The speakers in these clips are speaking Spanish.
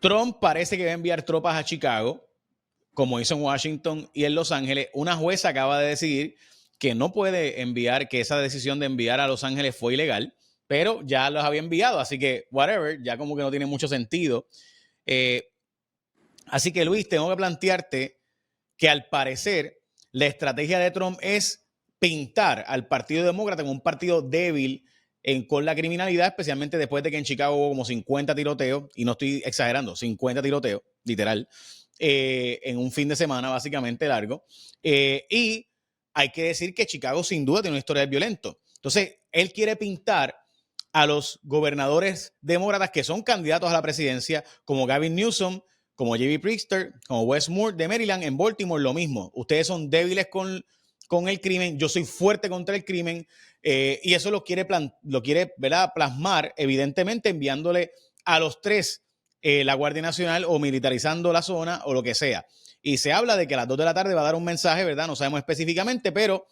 Trump parece que va a enviar tropas a Chicago, como hizo en Washington y en Los Ángeles. Una jueza acaba de decidir que no puede enviar, que esa decisión de enviar a Los Ángeles fue ilegal, pero ya los había enviado, así que whatever, ya como que no tiene mucho sentido. Así que Luis, tengo que plantearte que al parecer la estrategia de Trump es pintar al Partido Demócrata como un partido débil con la criminalidad, especialmente después de que en Chicago hubo como 50 tiroteos, y no estoy exagerando, 50 tiroteos, literal, en un fin de semana básicamente largo. Y hay que decir que Chicago sin duda tiene una historia violento. Entonces, él quiere pintar a los gobernadores demócratas que son candidatos a la presidencia, como Gavin Newsom, como J.B. Pritzker, como Wes Moore de Maryland. En Baltimore lo mismo. Ustedes son débiles con el crimen, yo soy fuerte contra el crimen, y eso lo quiere ¿verdad?, plasmar, evidentemente enviándole a los tres la Guardia Nacional o militarizando la zona o lo que sea. Y se habla de que a las 2 de la tarde va a dar un mensaje, ¿verdad? No sabemos específicamente, pero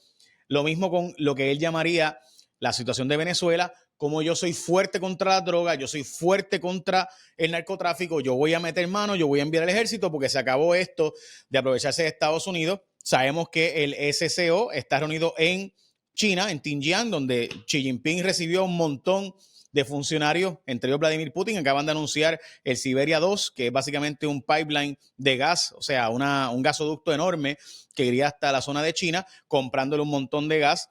lo mismo con lo que él llamaría la situación de Venezuela, como yo soy fuerte contra la droga, yo soy fuerte contra el narcotráfico, yo voy a meter mano, yo voy a enviar al ejército porque se acabó esto de aprovecharse de Estados Unidos. Sabemos que el SCO está reunido en China, en Xinjiang, donde Xi Jinping recibió un montón de funcionarios, entre ellos Vladimir Putin. Acaban de anunciar el Siberia 2, que es básicamente un pipeline de gas, o sea, un gasoducto enorme que iría hasta la zona de China, comprándole un montón de gas.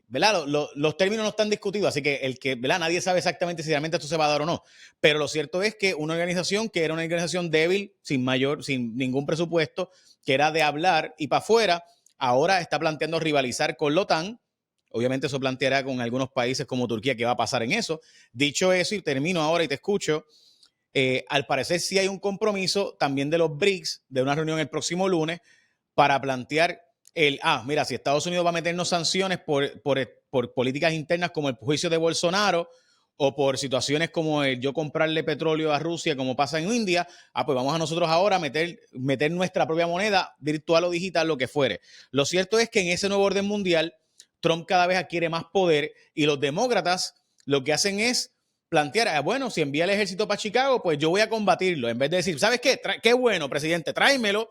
¿Verdad? Los términos no están discutidos, así que ¿verdad?, nadie sabe exactamente si realmente esto se va a dar o no. Pero lo cierto es que una organización que era una organización débil, sin ningún presupuesto, que era de hablar y para afuera, ahora está planteando rivalizar con la OTAN. Obviamente eso planteará con algunos países como Turquía qué va a pasar en eso. Dicho eso, y termino ahora y te escucho, al parecer sí hay un compromiso también de los BRICS, de una reunión el próximo lunes, para plantear mira, si Estados Unidos va a meternos sanciones por políticas internas como el juicio de Bolsonaro o por situaciones como el yo comprarle petróleo a Rusia, como pasa en India, pues vamos a nosotros ahora a meter nuestra propia moneda virtual o digital, lo que fuere. Lo cierto es que en ese nuevo orden mundial, Trump cada vez adquiere más poder y los demócratas lo que hacen es plantear, bueno, si envía el ejército para Chicago, pues yo voy a combatirlo, en vez de decir, ¿sabes qué? Qué bueno, presidente, tráemelo.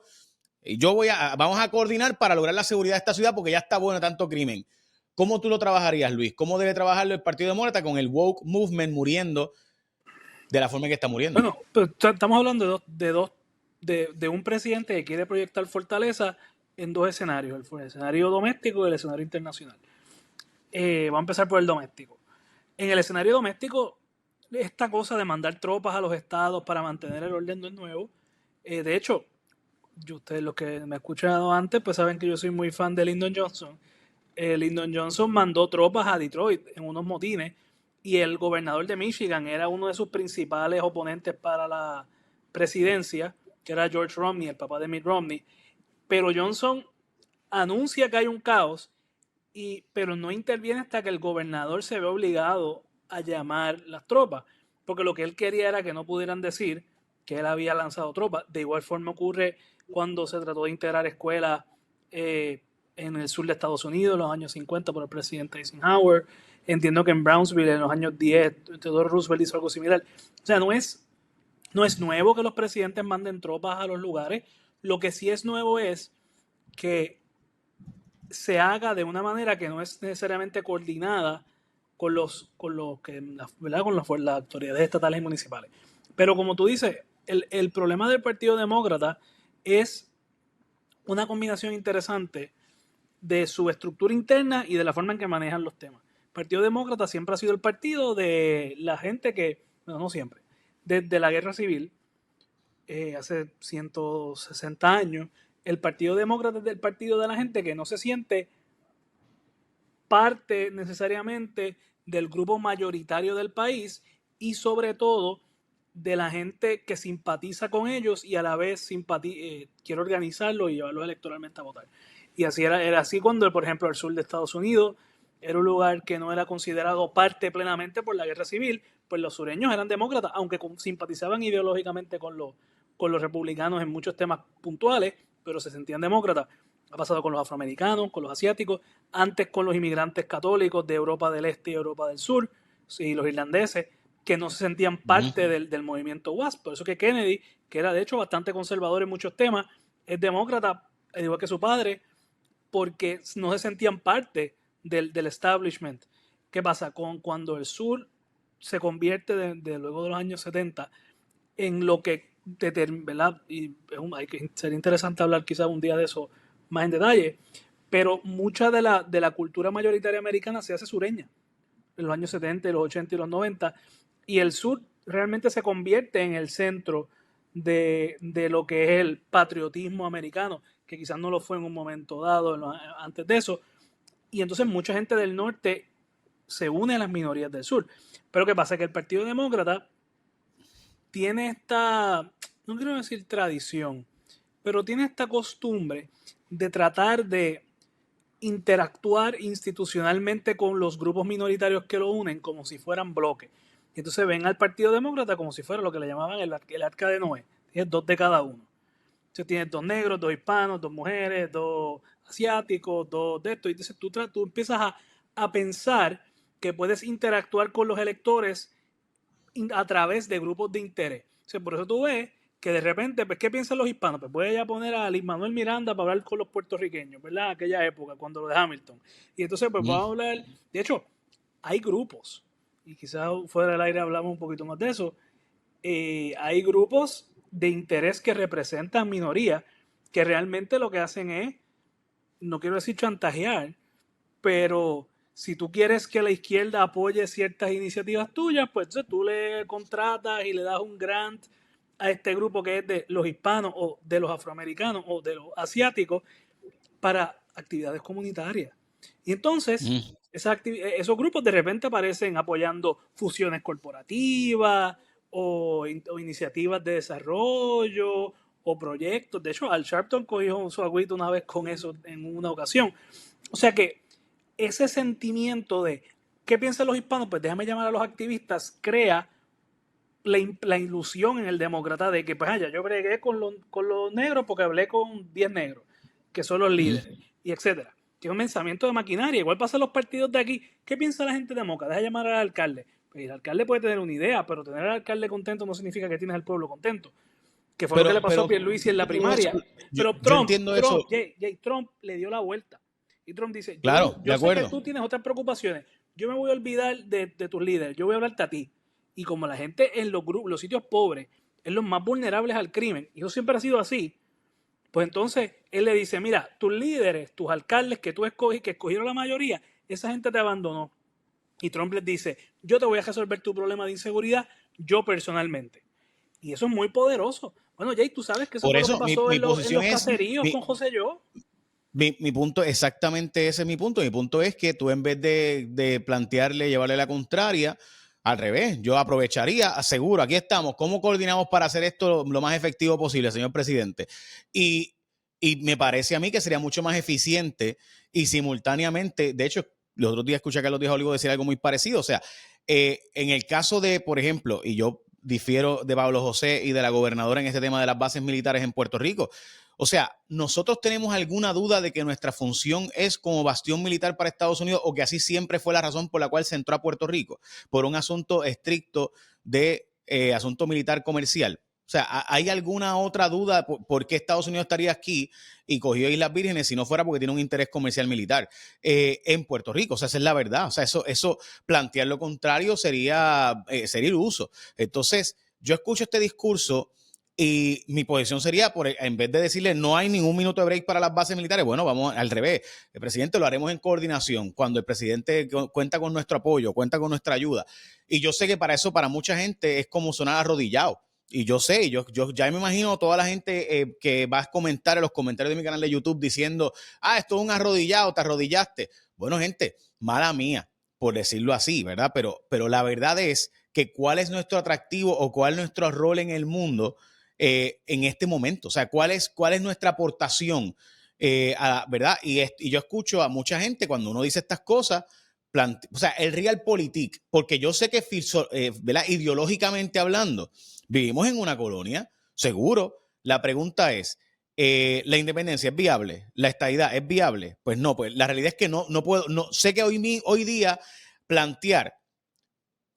Y vamos a coordinar para lograr la seguridad de esta ciudad porque ya está bueno tanto crimen. ¿Cómo tú lo trabajarías, Luis? ¿Cómo debe trabajarlo el Partido Demócrata con el woke movement muriendo de la forma en que está muriendo? Bueno, pues estamos hablando de un presidente que quiere proyectar fortaleza en dos escenarios, el escenario doméstico y el escenario internacional. Vamos a empezar por el doméstico. En el escenario doméstico, esta cosa de mandar tropas a los estados para mantener el orden no es nuevo. De hecho, ustedes los que me han escuchado antes, pues saben que yo soy muy fan de Lyndon Johnson. Lyndon Johnson mandó tropas a Detroit en unos motines y el gobernador de Michigan era uno de sus principales oponentes para la presidencia, que era George Romney, el papá de Mitt Romney. Pero Johnson anuncia que hay un caos, pero no interviene hasta que el gobernador se ve obligado a llamar las tropas, porque lo que él quería era que no pudieran decir que él había lanzado tropas. De igual forma ocurre cuando se trató de integrar escuelas en el sur de Estados Unidos en los años 50 por el presidente Eisenhower. Entiendo que en Brownsville en los años 10 Theodore Roosevelt hizo algo similar. O sea, no es nuevo que los presidentes manden tropas a los lugares. Lo que sí es nuevo es que se haga de una manera que no es necesariamente coordinada con las autoridades estatales y municipales. Pero como tú dices, el problema del Partido Demócrata es una combinación interesante de su estructura interna y de la forma en que manejan los temas. El Partido Demócrata siempre ha sido el partido de la gente que, no siempre, desde la Guerra Civil, hace 160 años, el Partido Demócrata es el partido de la gente que no se siente parte necesariamente del grupo mayoritario del país y sobre todo de la gente que simpatiza con ellos y a la vez quiere organizarlo y llevarlo electoralmente a votar. Y así era así cuando, por ejemplo, el sur de Estados Unidos era un lugar que no era considerado parte plenamente por la guerra civil, pues los sureños eran demócratas, aunque simpatizaban ideológicamente con los republicanos en muchos temas puntuales, pero se sentían demócratas. Ha pasado con los afroamericanos, con los asiáticos, antes con los inmigrantes católicos de Europa del Este y Europa del Sur, y los irlandeses. que no se sentían parte del movimiento WASP. Por eso que Kennedy, que era de hecho bastante conservador en muchos temas, es demócrata, al igual que su padre, porque no se sentían parte del establishment. ¿Qué pasa? Cuando el sur se convierte luego de los años 70 en lo que ¿verdad? Y sería interesante hablar quizás un día de eso más en detalle, pero mucha de la cultura mayoritaria americana se hace sureña en los años 70, los 80 y los 90, y el sur realmente se convierte en el centro de lo que es el patriotismo americano, que quizás no lo fue en un momento dado, antes de eso, y entonces mucha gente del norte se une a las minorías del sur. Pero ¿qué pasa? Que el Partido Demócrata tiene esta, no quiero decir tradición, pero tiene esta costumbre de tratar de interactuar institucionalmente con los grupos minoritarios que lo unen como si fueran bloques. Y entonces ven al Partido Demócrata como si fuera lo que le llamaban el arca de Noé. Tienes dos de cada uno. Entonces tienes dos negros, dos hispanos, dos mujeres, dos asiáticos, dos de esto. Y entonces tú empiezas a pensar que puedes interactuar con los electores a través de grupos de interés. O sea, por eso tú ves que de repente, pues, ¿qué piensan los hispanos? Pues voy a poner a Lin-Manuel Miranda para hablar con los puertorriqueños, ¿verdad? Aquella época, cuando lo de Hamilton. Y entonces, pues vamos a hablar. De hecho, hay grupos, y quizás fuera del aire hablamos un poquito más de eso. Hay grupos de interés que representan minorías que realmente lo que hacen es, no quiero decir chantajear, pero si tú quieres que la izquierda apoye ciertas iniciativas tuyas, pues entonces tú le contratas y le das un grant a este grupo que es de los hispanos o de los afroamericanos o de los asiáticos para actividades comunitarias. Y entonces esos grupos de repente aparecen apoyando fusiones corporativas o iniciativas de desarrollo o proyectos. De hecho, Al Sharpton cogió su agüito una vez con eso en una ocasión. O sea que ese sentimiento de ¿qué piensan los hispanos? Pues déjame llamar a los activistas, crea la ilusión en el demócrata de que, pues, yo bregué con los negros porque hablé con 10 negros, que son los líderes, y etcétera. Que es un pensamiento de maquinaria. Igual pasa en los partidos de aquí. ¿Qué piensa la gente demócrata? Deja llamar al alcalde. Pues el alcalde puede tener una idea, pero tener al alcalde contento no significa que tienes al pueblo contento. Que fue lo que le pasó a Pierluisi en la primaria. Pero Trump le dio la vuelta. Y Trump dice, claro, yo sé que tú tienes otras preocupaciones. Yo me voy a olvidar de tus líderes. Yo voy a hablarte a ti. Y como la gente en los sitios pobres es los más vulnerables al crimen, y eso siempre ha sido así, pues entonces él le dice, mira, tus líderes, tus alcaldes que tú escogí, que escogieron la mayoría, esa gente te abandonó. Y Trump les dice, yo te voy a resolver tu problema de inseguridad yo personalmente. Y eso es muy poderoso. Bueno, Jay, tú sabes que eso fue lo que pasó en los caseríos con José Yo. Mi punto, exactamente ese es mi punto. Mi punto es que tú en vez de plantearle, llevarle la contraria, al revés, yo aprovecharía, aseguro, aquí estamos, ¿cómo coordinamos para hacer esto lo más efectivo posible, señor presidente? Y me parece a mí que sería mucho más eficiente y simultáneamente, de hecho, los otros días escuché a Carlos Díaz Olivo decir algo muy parecido, o sea, en el caso de, por ejemplo, y yo difiero de Pablo José y de la gobernadora en este tema de las bases militares en Puerto Rico. O sea, ¿nosotros tenemos alguna duda de que nuestra función es como bastión militar para Estados Unidos o que así siempre fue la razón por la cual se entró a Puerto Rico? Por un asunto estricto de asunto militar comercial. O sea, ¿hay alguna otra duda por qué Estados Unidos estaría aquí y cogió Islas Vírgenes si no fuera porque tiene un interés comercial militar en Puerto Rico? O sea, esa es la verdad. O sea, eso plantear lo contrario sería iluso. Entonces, yo escucho este discurso y mi posición sería, en vez de decirle no hay ningún minuto de break para las bases militares, bueno, vamos al revés. El presidente lo haremos en coordinación cuando el presidente cuenta con nuestro apoyo, cuenta con nuestra ayuda. Y yo sé que para eso, para mucha gente, es como sonar arrodillado. Y yo sé, yo ya me imagino toda la gente que va a comentar en los comentarios de mi canal de YouTube diciendo, esto es un arrodillado, te arrodillaste. Bueno, gente, mala mía, por decirlo así, ¿verdad? Pero la verdad es que cuál es nuestro atractivo o cuál es nuestro rol en el mundo en este momento. O sea, ¿cuál es nuestra aportación? ¿Verdad? Y yo escucho a mucha gente cuando uno dice estas cosas, o sea, el realpolitik, porque yo sé que ¿verdad? Ideológicamente hablando, vivimos en una colonia, seguro. La pregunta es, ¿la independencia es viable? ¿La estadidad es viable? Pues no, pues la realidad es que no puedo, sé que hoy día plantear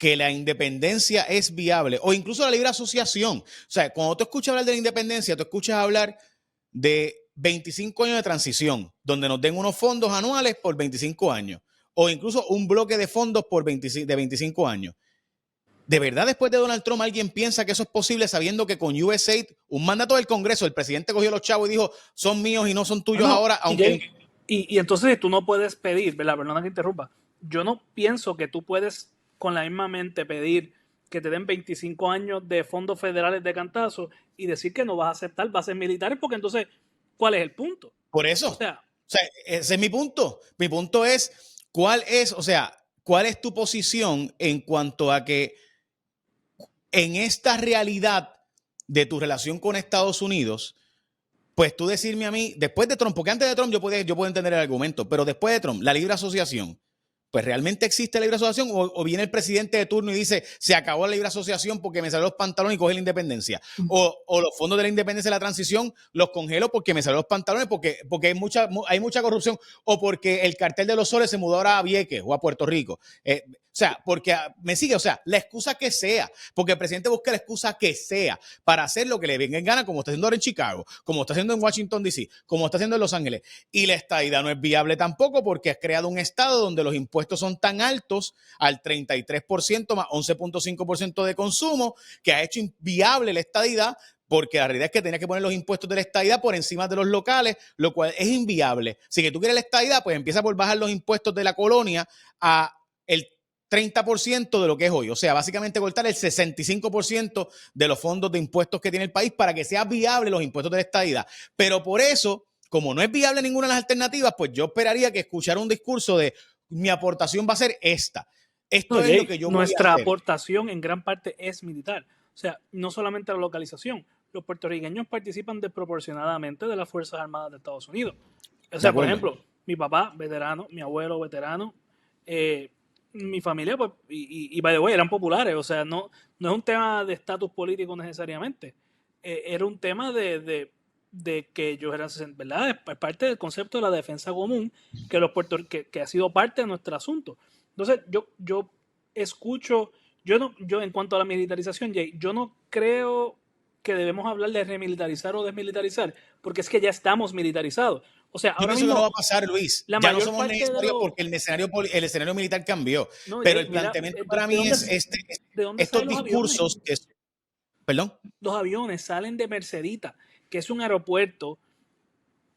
que la independencia es viable, o incluso la libre asociación. O sea, cuando tú escuchas hablar de la independencia, tú escuchas hablar de 25 años de transición, donde nos den unos fondos anuales por 25 años, o incluso un bloque de fondos de 25 años. ¿De verdad después de Donald Trump alguien piensa que eso es posible sabiendo que con USAID, un mandato del Congreso, el presidente cogió los chavos y dijo, son míos y no son tuyos ahora, aunque... Y entonces tú no puedes pedir, ¿verdad? Perdona que interrumpa. Yo no pienso que tú puedes con la misma mente pedir que te den 25 años de fondos federales de cantazo y decir que no vas a aceptar bases militares, porque entonces, ¿cuál es el punto? Por eso. O sea, ese es mi punto. Mi punto es, ¿cuál es tu posición en cuanto a que en esta realidad de tu relación con Estados Unidos, pues tú decirme a mí, después de Trump, porque antes de Trump yo puedo entender el argumento, pero después de Trump, la libre asociación, pues realmente existe la libre asociación o viene el presidente de turno y dice, se acabó la libre asociación porque me salió los pantalones y coge la independencia. O los fondos de la independencia de la transición los congelo porque me salió los pantalones porque hay mucha corrupción o porque el cartel de los soles se mudó ahora a Vieques o a Puerto Rico. O sea, porque me sigue, o sea, la excusa que sea, porque el presidente busca la excusa que sea para hacer lo que le venga en gana, como está haciendo ahora en Chicago, como está haciendo en Washington, D.C., como está haciendo en Los Ángeles. Y la estadidad no es viable tampoco porque has creado un estado donde los impuestos son tan altos, al 33% más 11.5% de consumo, que ha hecho inviable la estadidad, porque la realidad es que tenía que poner los impuestos de la estadidad por encima de los locales, lo cual es inviable. Si que tú quieres la estadidad, pues empieza por bajar los impuestos de la colonia a el 30% de lo que es hoy. O sea, básicamente cortar el 65% de los fondos de impuestos que tiene el país para que sea viable los impuestos de la estadidad. Pero por eso, como no es viable ninguna de las alternativas, pues yo esperaría que escuchara un discurso de mi aportación va a ser esta. Esto es lo que yo voy a hacer. Nuestra aportación en gran parte es militar. O sea, no solamente la localización. Los puertorriqueños participan desproporcionadamente de las Fuerzas Armadas de Estados Unidos. O sea, por ejemplo, mi papá, veterano, mi abuelo, veterano, mi familia, pues, y by the way, eran populares. O sea, no es un tema de estatus político necesariamente. Era un tema de que ellos eran, ¿verdad? Es parte del concepto de la defensa común que ha sido parte de nuestro asunto. Entonces, yo escucho, yo en cuanto a la militarización, Jay, yo no creo que debemos hablar de remilitarizar o desmilitarizar, porque es que ya estamos militarizados. O sea, ahora mismo no va a pasar, Luis. Ya no somos necesarios porque el escenario militar cambió. No, pero el planteamiento para mí es estos discursos que... ¿Perdón? Los aviones salen de Mercedita, que es un aeropuerto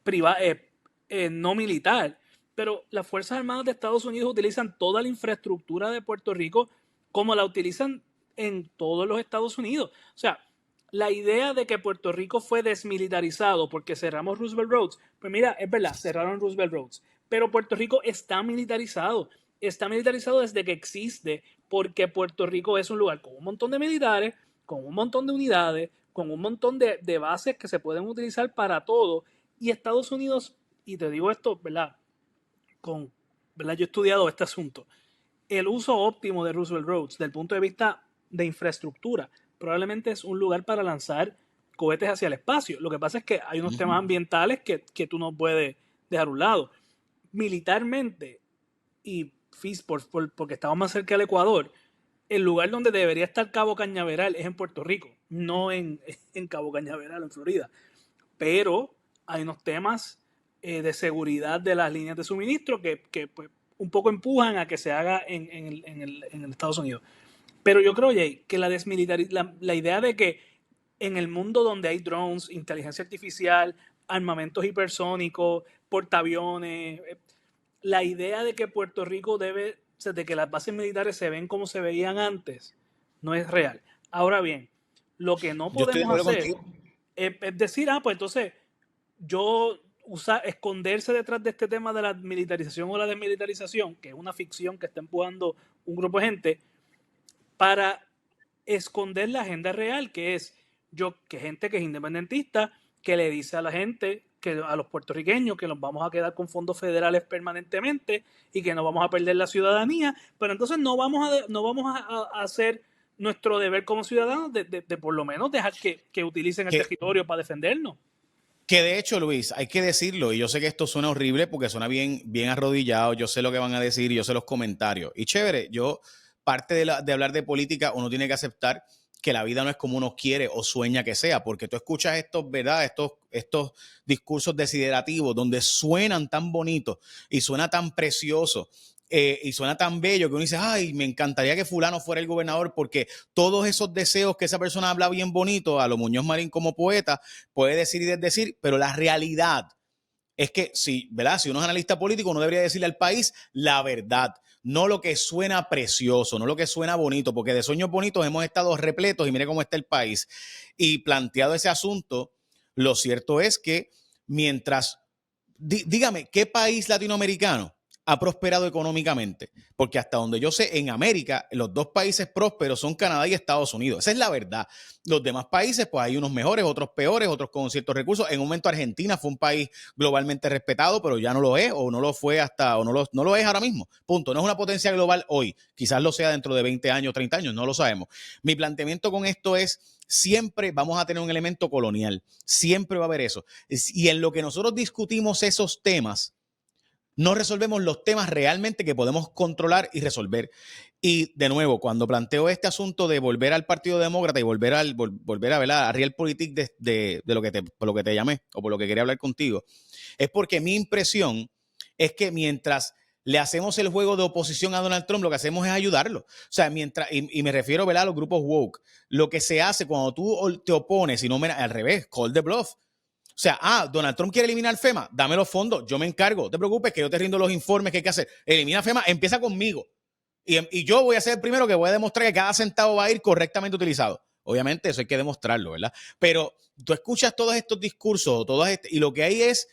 privado, no militar, pero las Fuerzas Armadas de Estados Unidos utilizan toda la infraestructura de Puerto Rico como la utilizan en todos los Estados Unidos. O sea, la idea de que Puerto Rico fue desmilitarizado porque cerramos Roosevelt Roads, pues mira, es verdad, cerraron Roosevelt Roads, pero Puerto Rico está militarizado desde que existe, porque Puerto Rico es un lugar con un montón de militares, con un montón de unidades, con un montón de bases que se pueden utilizar para todo, y Estados Unidos, y te digo esto, ¿verdad? ¿verdad? Yo he estudiado este asunto. El uso óptimo de Roosevelt Roads, desde el punto de vista de infraestructura, probablemente es un lugar para lanzar cohetes hacia el espacio. Lo que pasa es que hay unos temas ambientales que tú no puedes dejar a un lado. Militarmente, y porque estamos más cerca del Ecuador, el lugar donde debería estar Cabo Cañaveral es en Puerto Rico, no en Cabo Cañaveral, en Florida. Pero hay unos temas de seguridad de las líneas de suministro que pues, un poco empujan a que se haga en el Estados Unidos. Pero yo creo, Jay, que la idea de que en el mundo donde hay drones, inteligencia artificial, armamentos hipersónicos, portaaviones, la idea de que Puerto Rico de que las bases militares se ven como se veían antes, no es real. Ahora bien, lo que no podemos hacer es decir, pues entonces esconderse detrás de este tema de la militarización o la desmilitarización, que es una ficción que está empujando un grupo de gente, para esconder la agenda real, que es gente que es independentista, que le dice a la gente, a los puertorriqueños, que nos vamos a quedar con fondos federales permanentemente y que no vamos a perder la ciudadanía, pero entonces no vamos a hacer nuestro deber como ciudadanos de por lo menos dejar que utilicen el territorio para defendernos. Que de hecho, Luis, hay que decirlo, y yo sé que esto suena horrible porque suena bien arrodillado, yo sé lo que van a decir y yo sé los comentarios. Y chévere, yo parte de hablar de política, uno tiene que aceptar que la vida no es como uno quiere o sueña que sea, porque tú escuchas estos, ¿verdad? Estos discursos desiderativos donde suenan tan bonitos y suena tan precioso y suena tan bello que uno dice, ay, me encantaría que fulano fuera el gobernador, porque todos esos deseos que esa persona habla bien bonito, a lo Muñoz Marín como poeta, puede decir y desdecir, pero la realidad es que ¿verdad? Si uno es analista político, uno debería decirle al país la verdad, no lo que suena precioso, no lo que suena bonito, porque de sueños bonitos hemos estado repletos y mire cómo está el país. Y planteado ese asunto, lo cierto es que mientras, dígame, ¿qué país latinoamericano ha prosperado económicamente? Porque hasta donde yo sé, en América, los dos países prósperos son Canadá y Estados Unidos. Esa es la verdad. Los demás países, pues hay unos mejores, otros peores, otros con ciertos recursos. En un momento Argentina fue un país globalmente respetado, pero ya no lo es, o no lo fue hasta, o no lo es ahora mismo. Punto. No es una potencia global hoy. Quizás lo sea dentro de 20 años, 30 años, no lo sabemos. Mi planteamiento con esto es, siempre vamos a tener un elemento colonial. Siempre va a haber eso. Y en lo que nosotros discutimos esos temas, no resolvemos los temas realmente que podemos controlar y resolver. Y de nuevo, cuando planteo este asunto de volver al Partido Demócrata y volver a ver a Realpolitik de por lo que te llamé o por lo que quería hablar contigo, es porque mi impresión es que mientras le hacemos el juego de oposición a Donald Trump, lo que hacemos es ayudarlo. O sea, y me refiero, ¿verdad?, a los grupos woke. Lo que se hace cuando tú te opones, y no al revés, call the bluff. O sea, Donald Trump quiere eliminar FEMA, dame los fondos, yo me encargo, no te preocupes que yo te rindo los informes que hay que hacer. Elimina FEMA, empieza conmigo. Y yo voy a ser el primero que voy a demostrar que cada centavo va a ir correctamente utilizado. Obviamente eso hay que demostrarlo, ¿verdad? Pero tú escuchas todos estos discursos, y lo que hay es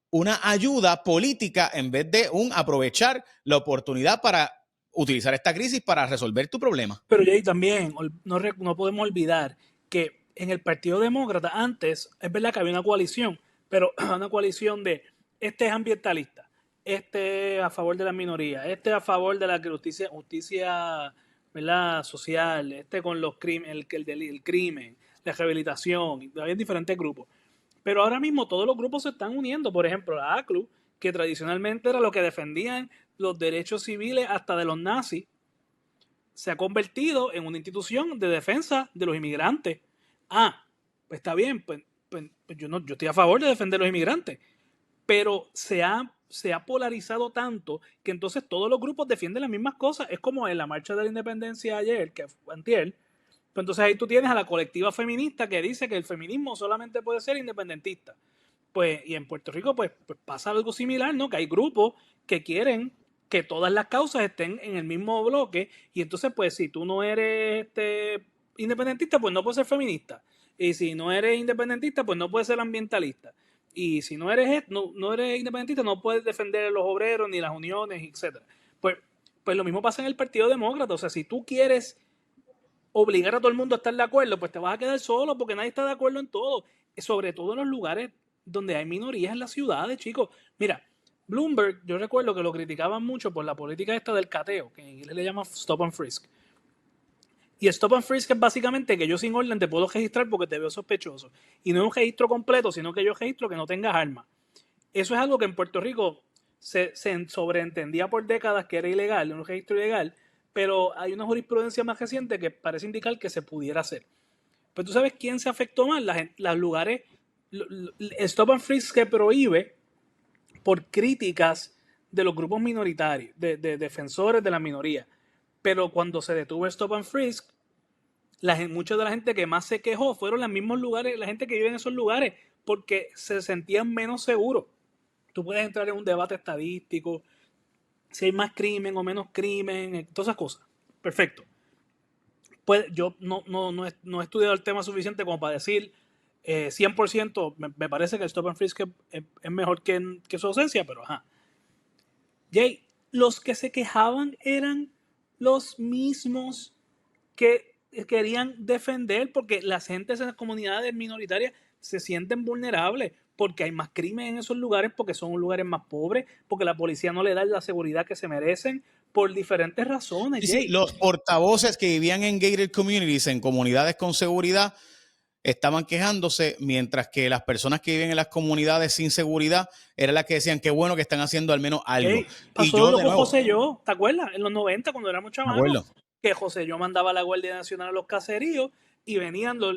una ayuda política en vez de aprovechar la oportunidad para utilizar esta crisis para resolver tu problema. Pero Jay, también no podemos olvidar que en el Partido Demócrata antes, es verdad que había una coalición, pero una coalición de este es ambientalista, este a favor de la minoría, este a favor de la justicia ¿verdad?, social, este con los crímenes, el crimen, la rehabilitación, había diferentes grupos. Pero ahora mismo todos los grupos se están uniendo. Por ejemplo, la ACLU, que tradicionalmente era lo que defendían los derechos civiles hasta de los nazis, se ha convertido en una institución de defensa de los inmigrantes. Pues está bien, pues yo estoy a favor de defender a los inmigrantes, pero se ha polarizado tanto que entonces todos los grupos defienden las mismas cosas. Es como en la marcha de la independencia ayer, que fue antier. Pues entonces ahí tú tienes a la colectiva feminista que dice que el feminismo solamente puede ser independentista. Pues, y en Puerto Rico pues pasa algo similar, ¿no? Que hay grupos que quieren que todas las causas estén en el mismo bloque, y entonces pues si tú no eres independentista, pues no puedes ser feminista, y si no eres independentista, pues no puedes ser ambientalista, y si no eres independentista, no puedes defender a los obreros ni las uniones, etcétera. Pues lo mismo pasa en el Partido Demócrata. O sea, si tú quieres obligar a todo el mundo a estar de acuerdo, pues te vas a quedar solo, porque nadie está de acuerdo en todo, sobre todo en los lugares donde hay minorías en las ciudades, chicos. Mira, Bloomberg, yo recuerdo que lo criticaban mucho por la política esta del cateo, que en inglés le llama stop and frisk. Y stop and frisk es básicamente que yo sin orden te puedo registrar porque te veo sospechoso. Y no es un registro completo, sino que yo registro que no tengas armas. Eso es algo que en Puerto Rico se sobreentendía por décadas que era ilegal, un registro ilegal, pero hay una jurisprudencia más reciente que parece indicar que se pudiera hacer. Pero tú sabes quién se afectó más, los lugares, stop and frisk que prohíbe por críticas de los grupos minoritarios, de defensores de la minoría. Pero cuando se detuvo Stop and Frisk, mucha de la gente que más se quejó fueron los mismos lugares, la gente que vive en esos lugares, porque se sentían menos seguros. Tú puedes entrar en un debate estadístico, si hay más crimen o menos crimen, todas esas cosas. Perfecto. Pues yo no he estudiado el tema suficiente como para decir 100%, me parece que el Stop and Frisk es mejor que su ausencia, pero ajá. Jay, los que se quejaban eran los mismos que querían defender, porque las gentes en las comunidades minoritarias se sienten vulnerables, porque hay más crimen en esos lugares, porque son lugares más pobres, porque la policía no le da la seguridad que se merecen, por diferentes razones. Sí, los portavoces que vivían en gated communities, en comunidades con seguridad, estaban quejándose, mientras que las personas que viven en las comunidades sin seguridad eran las que decían qué bueno que están haciendo al menos algo. Pasó y yo, lo de con nuevo, José yo, ¿te acuerdas? En los 90, cuando éramos chavales. que Joselló mandaba a la Guardia Nacional a los caseríos y venían los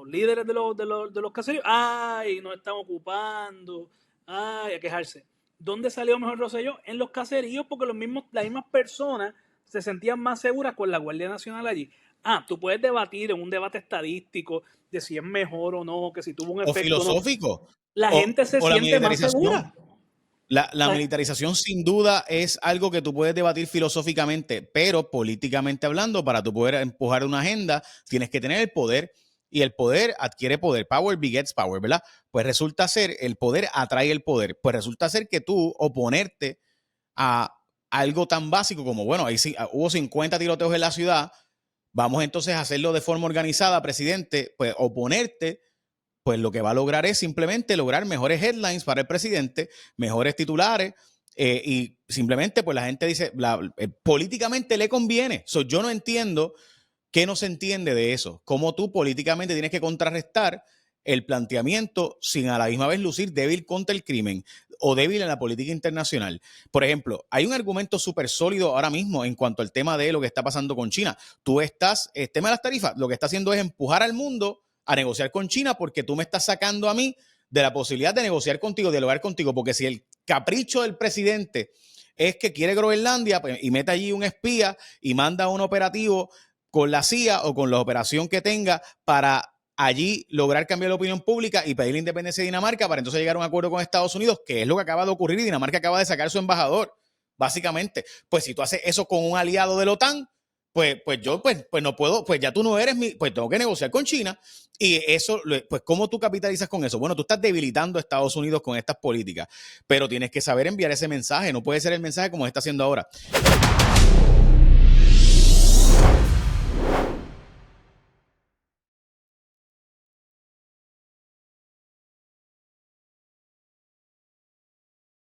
líderes de los caseríos. ¡Ay, nos están ocupando! ¡Ay, a quejarse! ¿Dónde salió mejor Rosselló? En los caseríos, porque las mismas personas se sentían más seguras con la Guardia Nacional allí. Tú puedes debatir en un debate estadístico de si es mejor o no, que si tuvo un efecto o filosófico. O no. La gente se siente más segura. La militarización sin duda es algo que tú puedes debatir filosóficamente, pero políticamente hablando, para tú poder empujar una agenda, tienes que tener el poder, y el poder adquiere poder. Power begets power, ¿verdad? Pues resulta ser, el poder atrae el poder. Pues resulta ser que tú oponerte a algo tan básico como, bueno, ahí sí, hubo 50 tiroteos en la ciudad, vamos entonces a hacerlo de forma organizada, presidente, pues oponerte, pues lo que va a lograr es simplemente lograr mejores headlines para el presidente, mejores titulares, y simplemente pues la gente dice, políticamente le conviene. Yo no entiendo qué no se entiende de eso, cómo tú políticamente tienes que contrarrestar el planteamiento sin a la misma vez lucir débil contra el crimen o débil en la política internacional. Por ejemplo, hay un argumento súper sólido ahora mismo en cuanto al tema de lo que está pasando con China. Tú estás, el tema de las tarifas, lo que está haciendo es empujar al mundo a negociar con China porque tú me estás sacando a mí de la posibilidad de negociar contigo, de dialogar contigo, porque si el capricho del presidente es que quiere Groenlandia, pues, y mete allí un espía y manda un operativo con la CIA o con la operación que tenga para allí lograr cambiar la opinión pública y pedir la independencia de Dinamarca para entonces llegar a un acuerdo con Estados Unidos, que es lo que acaba de ocurrir, y Dinamarca acaba de sacar su embajador, básicamente. Pues si tú haces eso con un aliado de la OTAN, pues yo no puedo, pues ya tú no eres pues tengo que negociar con China. Y eso, pues ¿cómo tú capitalizas con eso? Bueno, tú estás debilitando a Estados Unidos con estas políticas, pero tienes que saber enviar ese mensaje, no puede ser el mensaje como está haciendo ahora.